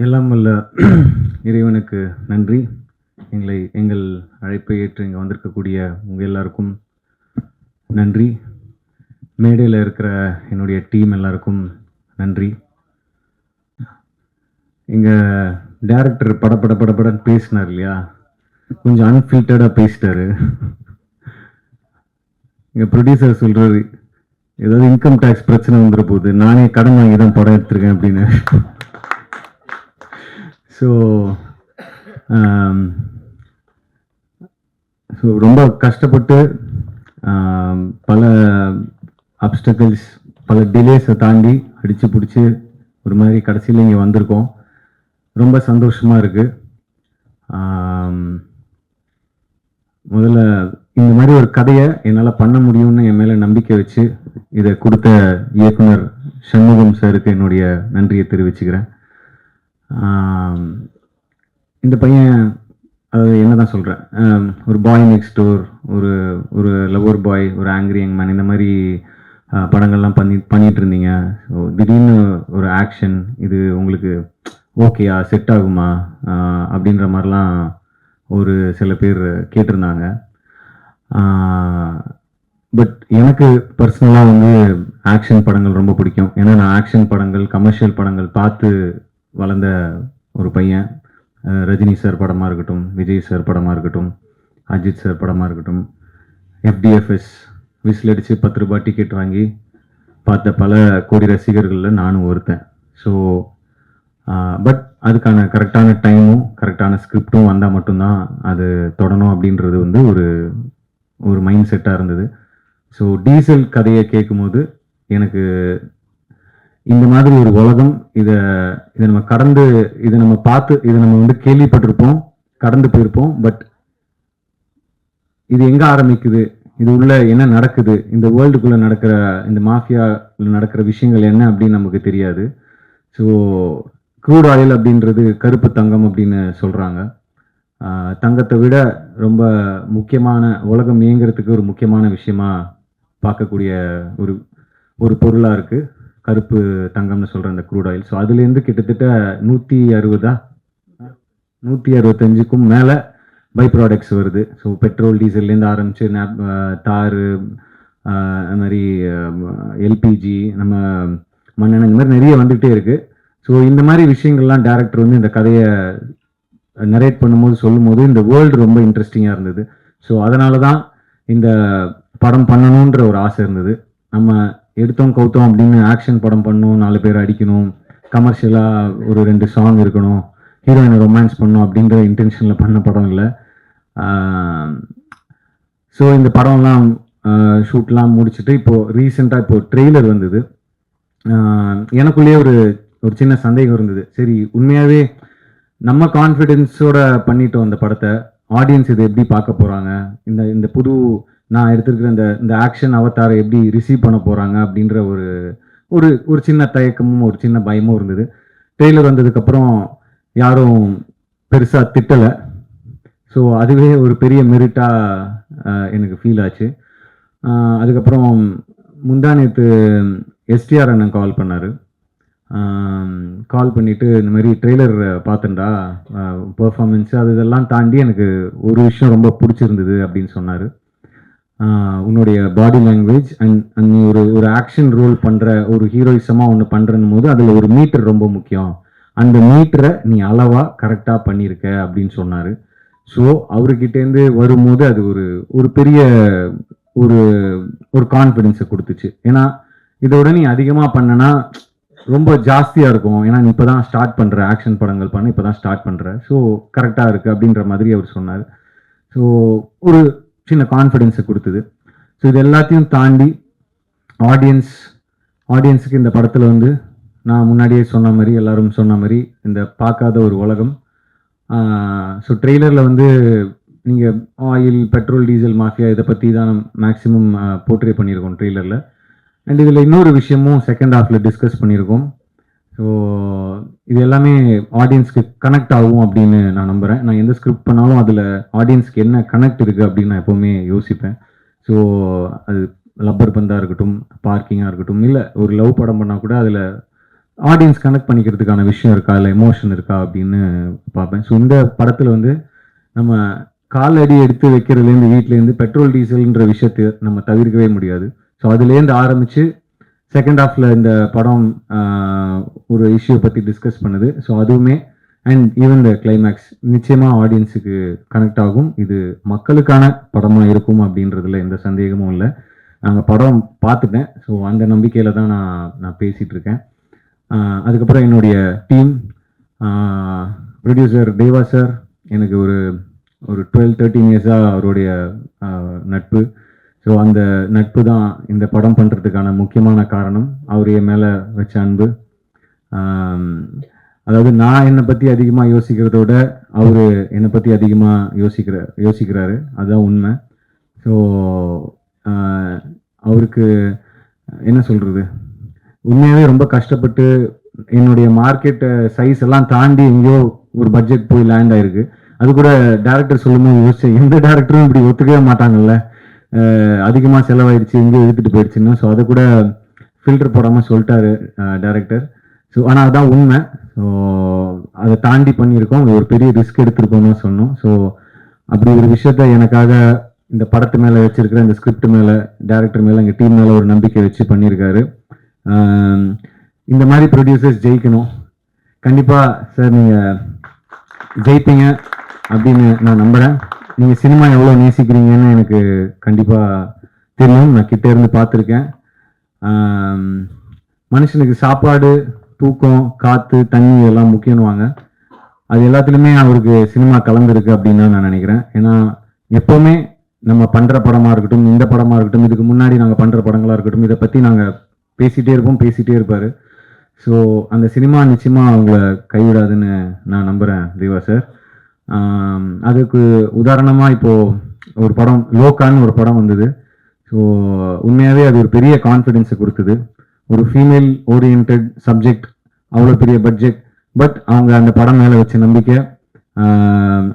எல்லாம் வல்ல இறைவனுக்கு நன்றி. எங்கள் அழைப்பை ஏற்று இங்கே வந்திருக்கக்கூடிய உங்கள் எல்லாருக்கும் நன்றி. மேடையில் இருக்கிற என்னுடைய டீம் எல்லாருக்கும் நன்றி. இங்கே டைரக்டர் படன்னு பேசினார் இல்லையா, கொஞ்சம் அன்ஃபில்டர்டாக பேசிட்டாரு. இங்கே ப்ரொடியூசர் சொல்கிறாரு, ஏதாவது இன்கம் டேக்ஸ் பிரச்சனை வந்துட போகுது, நானே கடன் வாங்கி தான் படம் எடுத்திருக்கேன் அப்படின்னு. ஸோ ரொம்ப கஷ்டப்பட்டு பல அப்டக்கிள்ஸ், பல டிலேஸை தாண்டி அடித்து பிடிச்சி ஒரு மாதிரி கடைசியில் இங்கே வந்திருக்கோம். ரொம்ப சந்தோஷமாக இருக்குது. முதல்ல இந்த மாதிரி ஒரு கதையை என்னால் பண்ண முடியும்னு என் மேலே நம்பிக்கை வச்சு இதை கொடுத்த இயக்குனர் சண்முகம் சாருக்கு என்னுடைய நன்றியை தெரிவிச்சுக்கிறேன். இந்த பையன் அதாவது என்ன தான் சொல்கிறேன், ஒரு பாய் நெக்ஸ்ட் டோர், ஒரு லவர் பாய், ஒரு ஆங்கிரி யங் மேன், இந்த மாதிரி படங்கள்லாம் பண்ணிட்டு இருந்தீங்க. ஸோ திடீர்னு ஒரு ஆக்ஷன், இது உங்களுக்கு ஓகேயா, செட் ஆகுமா அப்படின்ற மாதிரிலாம் ஒரு சில பேர் கேட்டிருந்தாங்க. பட் எனக்கு பர்சனலாக வந்து ஆக்ஷன் படங்கள் ரொம்ப பிடிக்கும். ஏன்னா நான் ஆக்ஷன் படங்கள், கமர்ஷியல் படங்கள் பார்த்து வளர்ந்த ஒரு பையன். ரஜினி சார் படமாக இருக்கட்டும், விஜய் சார் படமாக இருக்கட்டும், அஜித் சார் படமாக இருக்கட்டும், FDFS விசில் அடித்து 10 ரூபாய் டிக்கெட் வாங்கி பார்த்த பல கோடி ரசிகர்களில் நானும் ஒருத்தன். ஸோ பட் அதுக்கான கரெக்டான டைமும் கரெக்டான ஸ்கிரிப்டும் வந்தால் மட்டும்தான் அது தொடணும் அப்படின்றது வந்து ஒரு மைண்ட் செட்டாக இருந்தது. ஸோ டீசல் கதையை கேட்கும்போது எனக்கு இந்த மாதிரி ஒரு உலகம், இதை நம்ம கடந்து, இதை நம்ம பார்த்து, இதை நம்ம வந்து கேள்விப்பட்டிருப்போம், கடந்து போயிருப்போம். பட் இது எங்கே ஆரம்பிக்குது, இது உள்ள என்ன நடக்குது, இந்த வேர்ல்டுக்குள்ளே நடக்கிற, இந்த மாஃபியாவில் நடக்கிற விஷயங்கள் என்ன அப்படின்னு நமக்கு தெரியாது. ஸோ க்ரூட் ஆயில் அப்படின்றது கருப்பு தங்கம் அப்படின்னு சொல்கிறாங்க. தங்கத்தை விட ரொம்ப முக்கியமான, உலகம் இயங்கிறதுக்கு ஒரு முக்கியமான விஷயமா பார்க்கக்கூடிய ஒரு பொருளாக இருக்குது கருப்பு தங்கம்னு சொல்கிற அந்த க்ரூட் ஆயில். ஸோ அதுலேருந்து கிட்டத்தட்ட 165க்கும் மேலே பை ப்ராடக்ட்ஸ் வருது. ஸோ பெட்ரோல், டீசல்லேருந்து ஆரம்பித்து தார், அது மாதிரி எல்பிஜி, நம்ம மண்ணெண்ணெய், இந்த மாதிரி நிறைய வந்துகிட்டே இருக்குது. ஸோ இந்த மாதிரி விஷயங்கள்லாம் டேரக்டர் வந்து இந்த கதையை நரேட் பண்ணும்போது, சொல்லும்போது இந்த வேர்ல்டு ரொம்ப இன்ட்ரெஸ்டிங்காக இருந்தது. ஸோ அதனால தான் இந்த படம் பண்ணணுன்ற ஒரு ஆசை இருந்தது. நம்ம எடுத்தோம் கவுத்தோம் அப்படின்னு ஆக்ஷன் படம் பண்ணணும், 4 பேர் அடிக்கணும், கமர்ஷியலாக ஒரு 2 சாங் இருக்கணும், ஹீரோயினை ரொமான்ஸ் பண்ணணும் அப்படின்ற இன்டென்ஷனில் பண்ண படம் இல்லை. ஸோ இந்த படம்லாம் ஷூட்லாம் முடிச்சுட்டு இப்போது ரீசெண்டாக ட்ரெய்லர் வந்தது. எனக்குள்ளேயே ஒரு சின்ன சந்தேகம் இருந்தது. சரி, உண்மையாகவே நம்ம கான்ஃபிடென்ஸோட பண்ணிட்டோம் அந்த படத்தை, ஆடியன்ஸ் இதை எப்படி பார்க்க போகிறாங்க, இந்த புது நான் எடுத்துருக்கிற இந்த ஆக்ஷன் அவதாரை எப்படி ரிசீவ் பண்ண போகிறாங்க அப்படின்ற ஒரு சின்ன தயக்கமும் ஒரு சின்ன பயமும் இருந்தது. ட்ரெய்லர் வந்ததுக்கப்புறம் யாரும் பெருசாக திட்டலை. ஸோ அதுவே ஒரு பெரிய மெரிட்டாக எனக்கு ஃபீல் ஆச்சு. அதுக்கப்புறம் முந்தானேத்து STR அண்ணன் கால் பண்ணார். கால் பண்ணிவிட்டு இந்த மாதிரி ட்ரெய்லர் பார்த்துண்டா, பெர்ஃபார்மன்ஸு அது இதெல்லாம் தாண்டி எனக்கு ஒரு விஷயம் ரொம்ப பிடிச்சிருந்தது அப்படின்னு சொன்னார். உன்னுடைய பாடி லாங்குவேஜ் அண்ட் நீ ஒரு ஆக்ஷன் ரோல் பண்ணுற, ஒரு ஹீரோயிசமாக ஒன்று பண்ணுறன்னும் போது அதில் ஒரு மீட்டர் ரொம்ப முக்கியம், அந்த மீட்டரை நீ அளவாக கரெக்டாக பண்ணியிருக்க அப்படின்னு சொன்னார். ஸோ அவர்கிட்டேருந்து வரும்போது அது ஒரு பெரிய ஒரு கான்ஃபிடென்ஸை கொடுத்துச்சு. ஏன்னா இதோட நீ அதிகமாக பண்ணனா ரொம்ப ஜாஸ்தியாக இருக்கும். ஏன்னா நீ இப்போ தான் ஸ்டார்ட் பண்ணுற, ஆக்ஷன் படங்கள் பண்ண இப்போ தான் ஸ்டார்ட் பண்ணுற, ஸோ கரெக்டாக இருக்குது அப்படின்ற மாதிரி அவர் சொன்னார். ஸோ ஒரு சின்ன கான்ஃபிடென்ஸை கொடுத்தது. ஸோ இது எல்லாத்தையும் தாண்டி ஆடியன்ஸுக்கு இந்த படத்தில் வந்து நான் முன்னாடியே சொன்ன மாதிரி, எல்லாரும் சொன்ன மாதிரி, இந்த பார்க்காத ஒரு உலகம். ஸோ ட்ரெய்லரில் வந்து நீங்கள் ஆயில், பெட்ரோல், டீசல், மாஃபியா இதை பற்றி தான் மேக்ஸிமம் போர்ட்ரே பண்ணியிருக்கோம் ட்ரெய்லரில். அண்ட் இதில் இன்னொரு விஷயமும் செகண்ட் ஹாஃபில் டிஸ்கஸ் பண்ணியிருக்கோம். ஸோ இது எல்லாமே ஆடியன்ஸ்க்கு கனெக்ட் ஆகும் அப்படின்னு நான் நம்புகிறேன். நான் எந்த ஸ்கிரிப்ட் பண்ணாலும் அதில் ஆடியன்ஸ்க்கு என்ன கனெக்ட் இருக்குது அப்படின்னு நான் எப்போவுமே யோசிப்பேன். ஸோ அது லப்பர் பந்தாக இருக்கட்டும், பார்க்கிங்காக இருக்கட்டும், இல்லை ஒரு லவ் படம் பண்ணால் கூட அதில் ஆடியன்ஸ் கனெக்ட் பண்ணிக்கிறதுக்கான விஷயம் இருக்கா, இல்லை எமோஷன் இருக்கா அப்படின்னு பார்ப்பேன். ஸோ இந்த படத்தில் வந்து நம்ம கால் அடி எடுத்து வைக்கிறதுலேருந்து வீட்டிலேருந்து பெட்ரோல் டீசல்ன்ற விஷயத்தை நம்ம தவிர்க்கவே முடியாது. ஸோ அதுலேருந்து ஆரம்பித்து செகண்ட் ஹாஃபில் இந்த படம் ஒரு இஷ்யூ பற்றி டிஸ்கஸ் பண்ணுது. ஸோ அதுவுமே அண்ட் ஈவன் த கிளைமேக்ஸ் நிச்சயமாக ஆடியன்ஸுக்கு கனெக்ட் ஆகும். இது மக்களுக்கான படமாக இருக்கும் அப்படின்றதுல எந்த சந்தேகமும் இல்லை. நாங்கள் படம் பார்த்துட்டேன். ஸோ அந்த நம்பிக்கையில் தான் நான் பேசிகிட்டு இருக்கேன். அதுக்கப்புறம் என்னுடைய டீம், ப்ரொடியூசர் தேவா சார், எனக்கு ஒரு 12-13 இயர்ஸாக அவருடைய நட்பு. ஸோ அந்த நட்பு தான் இந்த படம் பண்ணுறதுக்கான முக்கியமான காரணம். அவர் என் மேலே வச்ச அன்பு. அதாவது நான் என்னை பற்றி அதிகமாக யோசிக்கிறத விட அவர் என்னை பற்றி அதிகமாக யோசிக்கிறாரு. அதுதான் உண்மை. ஸோ அவருக்கு என்ன சொல்கிறது, உண்மையாகவே ரொம்ப கஷ்டப்பட்டு என்னுடைய மார்க்கெட் சைஸ் எல்லாம் தாண்டி எங்கேயோ ஒரு பட்ஜெட் போய் லேண்ட் ஆயிருக்கு. அது கூட டேரக்டர் சொல்லும்போது யோசிச்சேன், எந்த டேரக்டரும் இப்படி ஒத்துக்கவே மாட்டாங்கல்ல, அதிகமாக செலவாயிடுச்சு எங்கேயோ எடுத்துகிட்டு போயிடுச்சுன்னா. ஸோ அதை கூட ஃபில்டர் போடாமல் சொல்லிட்டாரு டேரக்டர். ஸோ ஆனால் அதுதான் உண்மை. ஸோ அதை தாண்டி பண்ணியிருக்கோம், ஒரு பெரிய ரிஸ்க் எடுத்துருக்கோம்னு சொன்னோம். ஸோ அப்படி ஒரு விஷயத்த எனக்காக இந்த படத்து மேலே வச்சிருக்கிற இந்த ஸ்கிரிப்ட் மேலே, டேரக்டர் மேலே, எங்கள் டீம் மேலே ஒரு நம்பிக்கை வச்சு பண்ணியிருக்காரு. இந்த மாதிரி ப்ரொடியூசர்ஸ் ஜெயிக்கணும். கண்டிப்பாக சார் நீங்கள் ஜெயிப்பீங்க அப்படின்னு நான் நம்புகிறேன். நீங்கள் சினிமா எவ்வளோ நேசிக்கிறீங்கன்னு எனக்கு கண்டிப்பாக தெரியும். நான் கிட்டே இருந்து பார்த்துருக்கேன். மனுஷனுக்கு சாப்பாடு, தூக்கம், காற்று, தண்ணி எல்லாம் முக்கியம்னுவாங்க. அது எல்லாத்துலேயுமே அவருக்கு சினிமா கலந்துருக்கு அப்படின்னு தான் நான் நினைக்கிறேன். ஏன்னா எப்போவுமே நம்ம பண்ணுற படமாக இருக்கட்டும், இந்த படமாக இருக்கட்டும், இதுக்கு முன்னாடி நாங்கள் பண்ணுற படங்களாக இருக்கட்டும், இதை பற்றி நாங்கள் பேசிகிட்டே இருப்பார். ஸோ அந்த சினிமா நிச்சயமாக அவங்கள கைவிடாதுன்னு நான் நம்புகிறேன் தேவா சார். அதுக்கு உதாரணமாக இப்போது ஒரு படம் லோகான்னு ஒரு படம் வந்தது. ஸோ உண்மையாகவே அது ஒரு பெரிய கான்ஃபிடென்ஸை கொடுத்தது. ஒரு ஃபீமேல் ஓரியன்ட் சப்ஜெக்ட், அவ்வளோ பெரிய பட்ஜெட், பட் அவங்க அந்த படம் மேலே வச்ச நம்பிக்கை,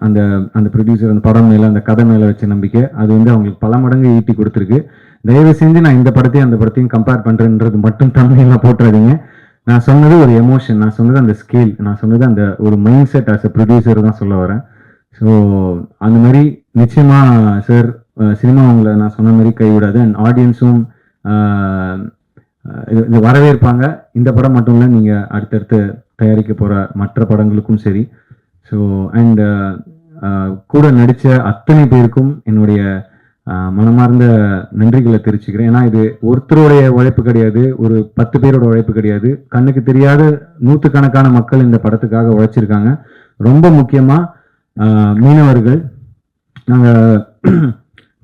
அந்த அந்த ப்ரொடியூசர் அந்த படம் மேலே, அந்த கதை மேலே வச்ச நம்பிக்கை, அது வந்து அவங்களுக்கு பல மடங்கு ஈட்டி கொடுத்துருக்கு. தயவு செஞ்சு நான் இந்த படத்தையும் அந்த படத்தையும் கம்பேர் பண்ணுறேன்றது மட்டும் தமிழில் போட்டுறாதீங்க. நான் சொன்னது ஒரு எமோஷன், நான் சொன்னது அந்த ஸ்கேல், நான் சொன்னது அந்த ஒரு mind set as a producer தான் சொல்ல வரேன். ஸோ அந்த மாதிரி நிச்சயமாக சார் சினிமா அவங்கள நான் சொன்ன மாதிரி கைவிடாது. அண்ட் ஆடியன்ஸும் இது வரவேற்பாங்க. இந்த படம் மட்டும் இல்லை, நீங்கள் அடுத்தடுத்து தயாரிக்க போகிற மற்ற படங்களுக்கும் சரி. ஸோ அண்ட் கூட நடித்த அத்தனை பேருக்கும் என்னுடைய மனமார்ந்த நன்றிகளை தெரிவிச்சுக்கிறேன். ஏன்னா இது ஒருத்தருடைய உழைப்பு கிடையாது, ஒரு 10 பேரோட உழைப்பு கிடையாது. கண்ணுக்கு தெரியாத நூற்றுக்கணக்கான மக்கள் இந்த படத்துக்காக உழைச்சிருக்காங்க. ரொம்ப முக்கியமாக மீனவர்கள். நாங்கள்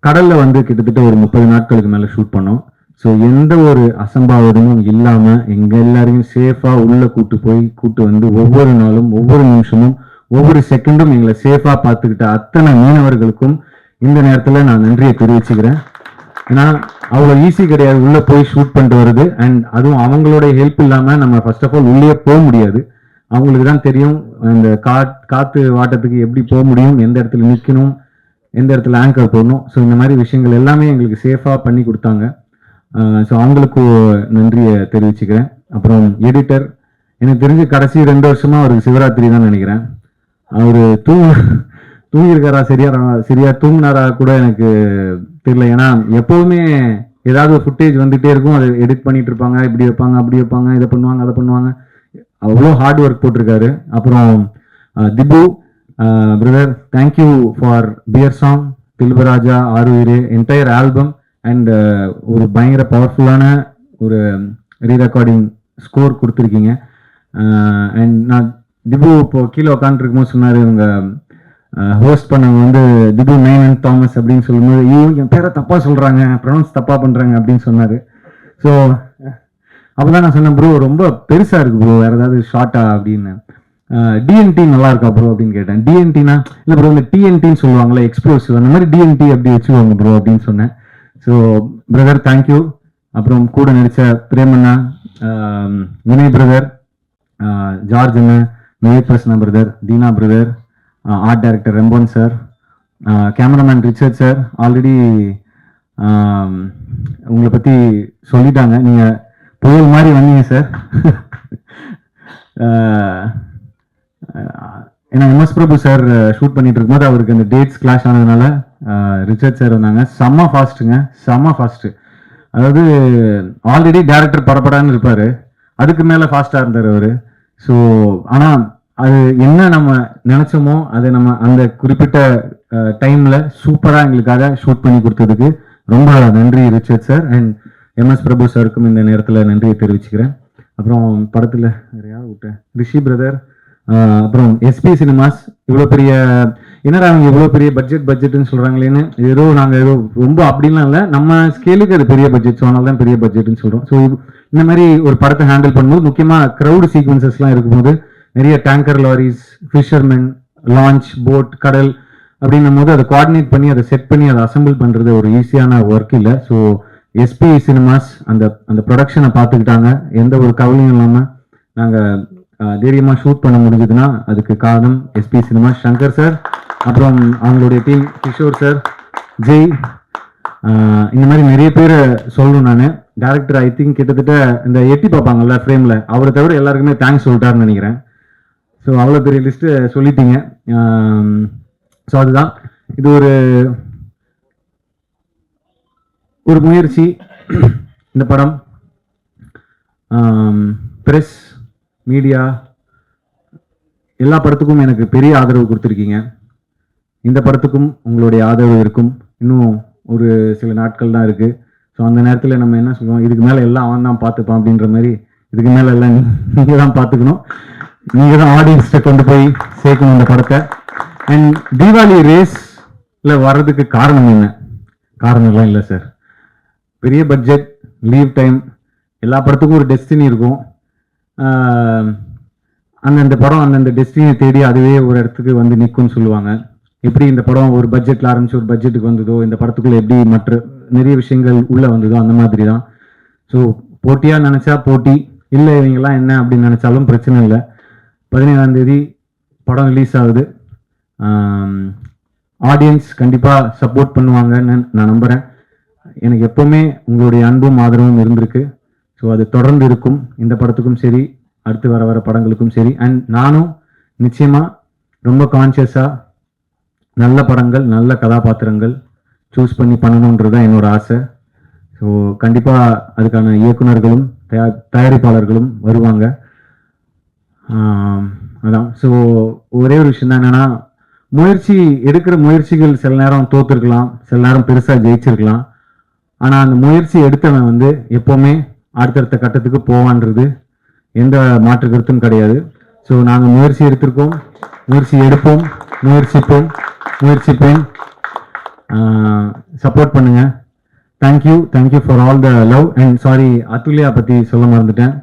கடலில் வந்து கிட்டத்தட்ட ஒரு 30 நாட்களுக்கு மேலே ஷூட் பண்ணோம். ஸோ எந்த ஒரு அசம்பாவிதமும் இல்லாமல் எங்கள் எல்லாரையும் சேஃபாக உள்ளே கூட்டு வந்து ஒவ்வொரு நாளும், ஒவ்வொரு நிமிஷமும், ஒவ்வொரு செகண்டும் எங்களை சேஃபாக பார்த்துக்கிட்ட அத்தனை மீனவர்களுக்கும் இந்த நேரத்தில் நான் நன்றியை தெரிவிச்சுக்கிறேன். ஏன்னா அவ்வளோ ஈஸி கிடையாது உள்ளே போய் ஷூட் பண்ணிட்டு வருது. அண்ட் அதுவும் அவங்களோட ஹெல்ப் இல்லாமல் நம்ம ஃபர்ஸ்ட் ஆஃப் ஆல் உள்ளே போக முடியாது. அவங்களுக்கு தான் தெரியும் அந்த காற்று வாட்டத்துக்கு எப்படி போக முடியும், எந்த இடத்துல நிற்கணும், எந்த இடத்துல ஆங்கர் போடணும். ஸோ இந்த மாதிரி விஷயங்கள் எல்லாமே எங்களுக்கு சேஃபாக பண்ணி கொடுத்தாங்க. ஸோ அவங்களுக்கு நன்றியை தெரிவிச்சுக்கிறேன். அப்புறம் எடிட்டர், எனக்கு தெரிஞ்சு கடைசி 2 வருஷமாக அவருக்கு சிவராத்திரி தான் நினைக்கிறேன். அவர் தூங்கியிருக்காரா, சரியா தூங்கினாரா கூட எனக்கு தெரியல. ஏன்னா எப்போதுமே ஏதாவது ஒரு ஃபுட்டேஜ் வந்துகிட்டே இருக்கும், அதை எடிட் பண்ணிட்டு இருப்பாங்க, இப்படி வைப்பாங்க, அப்படி வைப்பாங்க, இதை பண்ணுவாங்க, அதை பண்ணுவாங்க. அவ்வளோ ஹார்ட் ஒர்க் போட்டிருக்காரு. அப்புறம் Dhibu brother, thank you for fear song, தில்பராஜா, ஆறுயிரே, என்டையர் ஆல்பம் அண்ட் ஒரு பயங்கர பவர்ஃபுல்லான ஒரு ரீரெக்கார்டிங் ஸ்கோர் கொடுத்துருக்கீங்க. அண்ட் நான் திபு இப்போ கீழே உட்காந்துருக்கும்போது சொன்னார், இவங்க ஹோஸ்ட் பண்ணவங்க வந்து திபு நைன் தாமஸ் அப்படின்னு சொல்லும்போது, என் பேரை தப்பாக சொல்கிறாங்க, ப்ரொனவுன்ஸ் தப்பாக பண்ணுறாங்க அப்படின்னு சொன்னார். ஸோ அப்போ தான் நான் சொன்னேன், ப்ரோ ரொம்ப பெருசாக இருக்குது ப்ரோ, வேறு ஏதாவது ஷார்ட்டா அப்படின்னு. டிஎன்டி நல்லா இருக்கா ப்ரோ அப்படின்னு கேட்டேன். டிஎன்டினா இல்லை ப்ரோ, இந்த டிஎன்டின்னு சொல்லுவாங்களே எக்ஸ்ப்ளோசிவ், அந்த மாதிரி டிஎன்டி அப்படி வச்சுக்கோங்க ப்ரோ அப்படின்னு சொன்னேன். So brother thank you. அப்புறம் கூட நடித்த பிரேமண்ணா, வினய் பிரதர், ஜார்ஜ் அண்ணன், Vivek Prasanna brother, Deena brother, art director ரெம்போன் sir, cameraman Richard sir. Already உங்களை பற்றி சொல்லிட்டாங்க, நீங்கள் புயல் மாதிரி வந்தீங்க சார். ஏன்னா எம்எஸ் பிரபு சார் ஷூட் பண்ணிட்டு இருக்கும்போது அவருக்கு அந்த டேட்ஸ் கிளாஷ் ஆனதுனால ரிச்சர்ட் சார் வந்தாங்க. செம்ம ஃபாஸ்ட்டுங்க, செம்ம ஃபாஸ்ட்டு. அதாவது ஆல்ரெடி டேரக்டர் படப்படான்னு இருப்பார், அதுக்கு மேலே ஃபாஸ்ட்டாக இருந்தார் அவர். ஸோ ஆனால் அது என்ன நம்ம நினச்சோமோ அதை நம்ம அந்த குறிப்பிட்ட டைமில் சூப்பராக எங்களுக்காக ஷூட் பண்ணி கொடுத்ததுக்கு ரொம்ப நன்றி ரிச்சர்ட் சார். அண்ட் எம்எஸ் பிரபு சாருக்கும் இந்த நேரத்தில் நன்றியை தெரிவிச்சுக்கிறேன். அப்புறம் படத்தில் நிறையா விட்டேன், ரிஷி பிரதர், அப்புறம் எஸ்பி சினிமாஸ். இவ்வளோ பெரிய என்னடா அவங்க இவ்வளோ பெரிய பட்ஜெட்னு சொல்கிறாங்களேன்னு, ஏதோ நாங்கள் ஏதோ ரொம்ப அப்படின்லாம் இல்லை, நம்ம ஸ்கேலுக்கு அது பெரிய பட்ஜெட், ஸோ அதனால தான் பெரிய பட்ஜெட்னு சொல்கிறோம். ஸோ இந்த மாதிரி ஒரு படத்தை ஹேண்டில் பண்ணும்போது முக்கியமாக க்ரௌடு சீக்வன்சஸ்லாம் இருக்கும்போது நிறைய tanker loris, fishermen, launch, boat, கடல் அப்படின்னும் போது அதை கோஆர்டினேட் பண்ணி அதை செட் பண்ணி அதை அசம்பிள் பண்ணுறது ஒரு ஈஸியான ஒர்க் இல்லை. ஸோ எஸ்பி சினிமாஸ் அந்த அந்த ப்ரொடக்ஷனை பார்த்துக்கிட்டாங்க, எந்த ஒரு கவலையும் இல்லாமல் நாங்கள் தைரியமாக ஷூட் பண்ண முடிஞ்சதுன்னா அதுக்கு காரணம் எஸ்பி சினிமாஸ், சங்கர் சார், அப்புறம் அவங்களுடைய டீம், கிஷோர் சார், ஜெய், இந்த மாதிரி நிறைய பேர் சொல்லணும். நான் டேரக்டர் ஐ திங்க் கிட்டத்தட்ட இந்த எட்டி பார்ப்பாங்கல்ல ஃப்ரேமில், அவரை தவிர எல்லாருக்குமே தேங்க்ஸ் சொல்லிட்டாருன்னு நினைக்கிறேன். ஸோ அவ்வளோ பெரிய லிஸ்ட்டு சொல்லிட்டீங்க. ஸோ அதுதான் இது ஒரு முயற்சி. இந்த படம் ப்ரெஸ், மீடியா எல்லா படத்துக்கும் எனக்கு பெரிய ஆதரவு கொடுத்துருக்கீங்க. இந்த படத்துக்கும் உங்களுடைய ஆதரவு இருக்கும். இன்னும் ஒரு சில நாட்கள் தான் இருக்குது. ஸோ அந்த நேரத்தில் நம்ம என்ன சொல்லுவோம், இதுக்கு மேலே எல்லாம் அவன் தான் பார்த்துப்பான் அப்படின்ற மாதிரி, இதுக்கு மேலே எல்லாம் நீங்கள் தான் பார்த்துக்கணும், நீங்கள் தான் ஆடியன்ஸ்கிட்ட கொண்டு போய் சேர்க்கணும் இந்த படத்தை. அண்ட் தீபாவளி ரேஸில் வர்றதுக்கு காரணம் என்ன? காரணம்லாம் இல்லை சார், பெரிய பட்ஜெட், லீவ் டைம், எல்லா படத்துக்கும் ஒரு டெஸ்டினி இருக்கும். அந்தந்த படம் அந்தந்த டெஸ்டினியை தேடி அதுவே ஒரு இடத்துக்கு வந்து நிற்கும்னு சொல்லுவாங்க. எப்படி இந்த படம் ஒரு பட்ஜெட்டில் ஆரம்பிச்சு ஒரு பட்ஜெட்டுக்கு வந்ததோ, இந்த படத்துக்குள்ள எப்படி மற்ற நிறைய விஷயங்கள் உள்ளே வந்ததோ அந்த மாதிரி தான். ஸோ போட்டியாக நினச்சா போட்டி, இல்லை இவங்கெல்லாம் என்ன அப்படின்னு நினச்சாலும் பிரச்சனை இல்லை. 17ஆம் தேதி படம் ரிலீஸ் ஆகுது. ஆடியன்ஸ் கண்டிப்பாக சப்போர்ட் பண்ணுவாங்கன்னு நான் நம்புகிறேன். எனக்கு எப்போவுமே உங்களுடைய அன்பும் ஆதரவும் இருந்திருக்கு. ஸோ அது தொடர்ந்து இருக்கும், இந்த படத்துக்கும் சரி, அடுத்து வர படங்களுக்கும் சரி. அண்ட் நானும் நிச்சயமாக ரொம்ப கான்சியஸாக நல்ல படங்கள், நல்ல கதாபாத்திரங்கள் சூஸ் பண்ணி பண்ணணுன்றது தான் என்னோட ஆசை. ஸோ கண்டிப்பாக அதுக்கான இயக்குனர்களும் தயாரிப்பாளர்களும் வருவாங்க. அதான். ஸோ ஒரே ஒரு விஷயம் தான் என்னென்னா, எடுக்கிற முயற்சிகள் சில நேரம் தோற்றுருக்கலாம், சில நேரம் பெருசாக ஜெயிச்சிருக்கலாம். ஆனால் அந்த முயற்சி எடுத்தவன் வந்து எப்போவுமே அடுத்தடுத்த கட்டத்துக்கு போவான்றது எந்த மாற்று கருத்தும் கிடையாது. ஸோ நாங்கள் முயற்சி எடுத்திருக்கோம், முயற்சி எடுப்போம், முயற்சிப்பேன். சப்போர்ட் பண்ணுங்க. Thank you for all the love. And sorry, Athulya பற்றி சொல்ல மறந்துட்டேன்.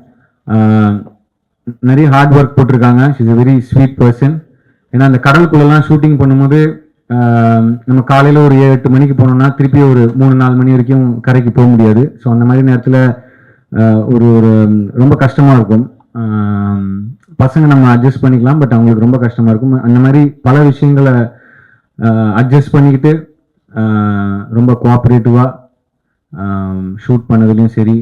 நிறைய ஹார்ட் ஒர்க் போட்டிருக்காங்க. She is a very sweet person. ஏன்னா அந்த கடலுக்குள்ளெல்லாம் ஷூட்டிங் பண்ணும்போது நம்ம காலையில் ஒரு 7-8 மணிக்கு போனோம்னா திருப்பி ஒரு 3-4 மணி வரைக்கும் கரைக்கு போக முடியாது. ஸோ அந்த மாதிரி நேரத்தில் ஒரு ரொம்ப கஷ்டமாக இருக்கும். பசங்க நம்ம அட்ஜஸ்ட் பண்ணிக்கலாம், பட் அவங்களுக்கு ரொம்ப கஷ்டமாக இருக்கும். அந்த மாதிரி பல விஷயங்களை அட்ஜஸ்ட் பண்ணிக்கிட்டு ரொம்ப கோஆப்ரேட்டிவாக ஷூட் பண்ணதுலேயும் சரி,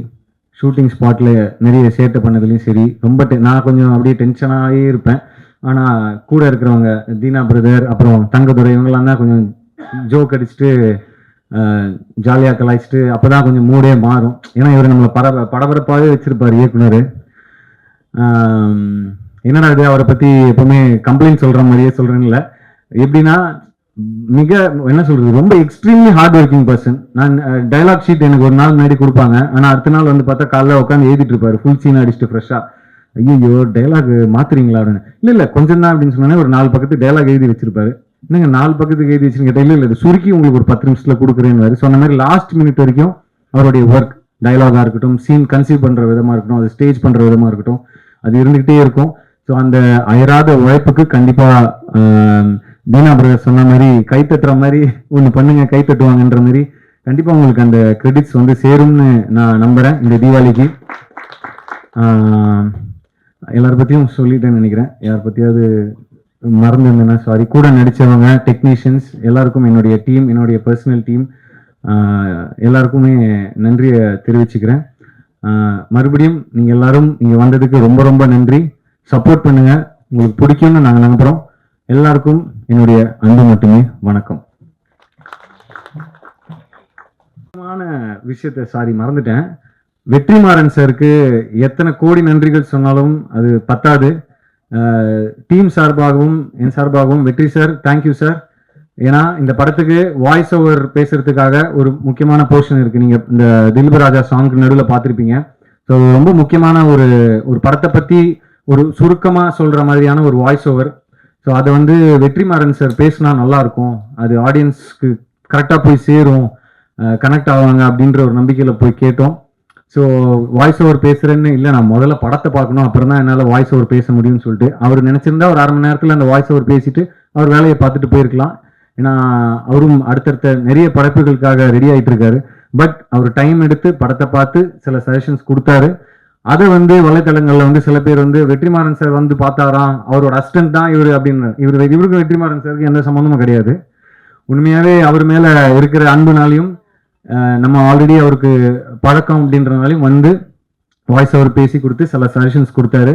ஷூட்டிங் ஸ்பாட்டில் நிறைய சேட்டை பண்ணதுலேயும் சரி, ரொம்ப நான் கொஞ்சம் அப்படியே டென்ஷனாகவே இருப்பேன். ஆனால் கூட இருக்கிறவங்க தீனா பிரதர், அப்புறம் தங்கதுரை, இவங்கெல்லாம் தான் கொஞ்சம் ஜோக் அடிச்சுட்டு ஜாலியாக கலாய்ச்சிட்டு அப்போ தான் கொஞ்சம் மூடே மாறும். ஏன்னா இவர் நம்மளை படபரப்பாகவே வச்சுருப்பார் இயக்குனர். என்னடா இது அவரை பற்றி எப்பவுமே கம்ப்ளைண்ட் சொல்கிற மாதிரியே சொல்கிறேன்ல, எப்படின்னா மிக என்ன சொல்கிறது, ரொம்ப எக்ஸ்ட்ரீம்லி ஹார்ட் ஒர்க்கிங் பர்சன். நான் டைலாக் ஷீட் எனக்கு ஒரு நாள் முன்னாடி கொடுப்பாங்க, ஆனால் அடுத்த நாள் வந்து பார்த்தா காலைல உட்காந்து எழுதிட்டு இருப்பாரு, ஃபுல் சீன் அடிச்சுட்டு ஃப்ரெஷ்ஷாக. ஐயோ டைலாக் மாத்துறீங்களா அப்படின்னு. இல்லை கொஞ்சம் தான் அப்படின்னு சொன்னோன்னே ஒரு 4 பக்கத்து டைலாக் எழுதி வச்சிருப்பாரு. என்னங்க 4 பக்கத்துக்கு எழுதி வச்சுன்னு கேட்டால், இல்லை சுருக்கி உங்களுக்கு ஒரு 10 நிமிஷத்தில் கொடுக்குறேன்னு. ஸோ அந்த மாதிரி லாஸ்ட் மினிட் வரைக்கும் அவருடைய ஒர்க், டைலாகாக இருக்கட்டும், சீன் கன்சீவ் பண்ணுற விதமாக இருக்கட்டும், அது ஸ்டேஜ் பண்ணுற விதமாக இருக்கட்டும், அது இருந்துகிட்டே இருக்கும். ஸோ அந்த அயராத உழைப்புக்கு கண்டிப்பாக தீனா பிரதர் சொன்ன மாதிரி கைத்தட்டுற மாதிரி ஒன்று பண்ணுங்க, கைத்தட்டுவாங்கன்ற மாதிரி கண்டிப்பாக உங்களுக்கு அந்த கிரெடிட்ஸ் வந்து சேரும்னு நான் நம்புகிறேன். இந்த தீபாவளிக்கு எல்லார பற்றியும் சொல்லிட்டேன்னு நினைக்கிறேன். யார் பற்றியாவது மறந்துருந்தேன்னா சாரி. கூட நடித்தவங்க, டெக்னீஷியன்ஸ் எல்லாருக்கும், என்னுடைய டீம், என்னுடைய பர்சனல் டீம் எல்லாருக்குமே நன்றியை தெரிவிச்சுக்கிறேன். மறுபடியும் நீங்கள் எல்லாரும் இங்கே வந்ததுக்கு ரொம்ப ரொம்ப நன்றி. சப்போர்ட் பண்ணுங்க, உங்களுக்கு பிடிக்கும்னு நாங்கள் நம்புகிறோம். எல்லாருக்கும் என்னுடைய அன்பு மட்டுமே. வணக்கம். விஷயத்தை மறந்துட்டேன். வெற்றிமாறன் சாருக்கு எத்தனை கோடி நன்றிகள் சொன்னாலும் அது பத்தாது. டீம் சார்பாகவும் என் சார்பாகவும் வெற்றி சார், தேங்க்யூ சார். ஏன்னா இந்த படத்துக்கு வாய்ஸ் ஓவர் பேசுறதுக்காக ஒரு முக்கியமான போர்ஷன் இருக்கு. நீங்க இந்த தில்பராஜா சாங்க்கு நடுவில் பார்த்துருப்பீங்க. ஸோ ரொம்ப முக்கியமான ஒரு படத்தை பத்தி ஒரு சுருக்கமா சொல்ற மாதிரியான ஒரு வாய்ஸ் ஓவர். ஸோ அதை வந்து வெற்றிமாறன் சார் பேசினா நல்லா இருக்கும், அது ஆடியன்ஸ்க்கு கரெக்டாக போய் சேரும், கனெக்ட் ஆவாங்க அப்படின்ற ஒரு நம்பிக்கையில் போய் கேட்டோம். ஸோ வாய்ஸ் ஓவர் பேசுறேன்னு இல்லை, நான் முதல்ல படத்தை பார்க்கணும், அப்புறம் தான் என்னால் வாய்ஸ் ஓவர் பேச முடியும்னு சொல்லிட்டு அவர் நினைச்சிருந்தா ஒரு அரை மணி நேரத்தில் அந்த வாய்ஸ் ஓவர் பேசிட்டு அவர் வேலையை பார்த்துட்டு போயிருக்கலாம். ஏன்னா அவரும் அடுத்தடுத்த நிறைய படைப்புகளுக்காக ரெடி ஆகிட்டு இருக்காரு. பட் அவர் டைம் எடுத்து படத்தை பார்த்து சில சஜஷன்ஸ் கொடுத்தாரு. அதை வந்து வலைத்தளங்களில் வந்து சில பேர் வந்து வெற்றிமாறன் சார் வந்து பார்த்தாராம், அவரோட அசிஸ்டன்ட் தான் இவர் அப்படின்னு. இவருக்கு வெற்றிமாறன் சாருக்கு எந்த சம்மந்தமும் கிடையாது. உண்மையாகவே அவர் மேலே இருக்கிற அன்புனாலையும் நம்ம ஆல்ரெடி அவருக்கு பழக்கம் அப்படின்றனாலையும் வந்து வாய்ஸ் ஓவர் பேசி கொடுத்து சில சஜஷன்ஸ் கொடுத்தாரு.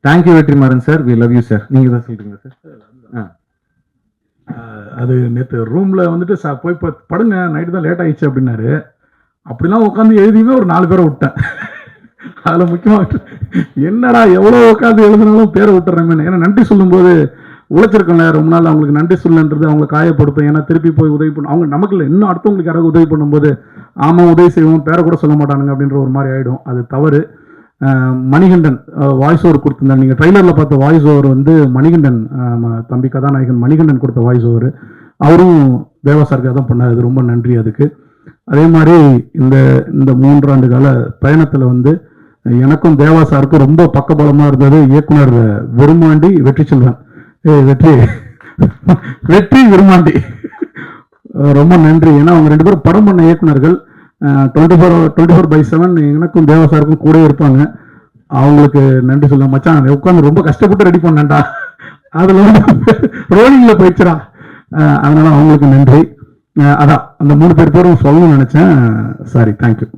Thank you Vetrimaaran sir, we love you sir. நீங்கள் தான் சொல்கிறீங்க சார். அது நேற்று ரூமில் வந்துட்டு போய் படுங்க, நைட்டு தான் லேட் ஆயிடுச்சு அப்படின்னாரு. அப்படிலாம் உட்காந்து எழுதியுமே ஒரு 4 பேரை விட்டேன். அதில் முக்கியமாக என்னடா எவ்வளோ உட்காந்து எழுதினாலும் பேரை விட்டுறேன். ஏன்னா நன்றி சொல்லும்போது உழைச்சிருக்கோம்ல, ரொம்ப நாள் அவங்களுக்கு நன்றி சொல்லன்றது அவங்களை காயப்படுத்தும். ஏன்னா திருப்பி போய் உதவி பண்ணும், அவங்க நமக்கு இல்லை, இன்னும் அடுத்தவங்களுக்கு யாராவது உதவி பண்ணும்போது ஆமாம் உதவி செய்வோம், பேரை கூட சொல்ல மாட்டானுங்க அப்படின்ற ஒரு மாதிரி ஆகிடும். அது தவறு. மணிகண்டன் வாய்ஸ் ஓவர் கொடுத்துருந்தாங்க. நீங்கள் ட்ரைலரில் பார்த்த வாய்ஸ் ஓவர் வந்து மணிகண்டன், தம்பி கதாநாயகன் மணிகண்டன் கொடுத்த வாய்ஸ் ஓவர். அவரும் தேவா சாருக்கு தான் பண்ணார். அது ரொம்ப நன்றி அதுக்கு. அதே மாதிரி இந்த 3 ஆண்டு கால பயணத்தில் வந்து எனக்கும் தேவா சாருக்கும் ரொம்ப பக்கபலமாக இருந்தது இயக்குனர் விருமாண்டி வெற்றி செல்வன். வெற்றி விருமாண்டி ரொம்ப நன்றி. ஏன்னா அவங்க 2 பேரும் படம் பண்ண இயக்குனர்கள். 24/7 எனக்கும் தேவா சாருக்கும் கூட இருப்பாங்க. அவங்களுக்கு நன்றி சொல்ல. மச்சான் உட்காந்து ரொம்ப கஷ்டப்பட்டு ரெடி பண்ணேன்டா, அதில் வந்து ரோலிங்கில் போயிடுச்சுடா. அதனால அவங்களுக்கு நன்றி. அதான் அந்த 3 பேரும் சொல்லணும்னு நினைச்சேன். Sorry, thank you.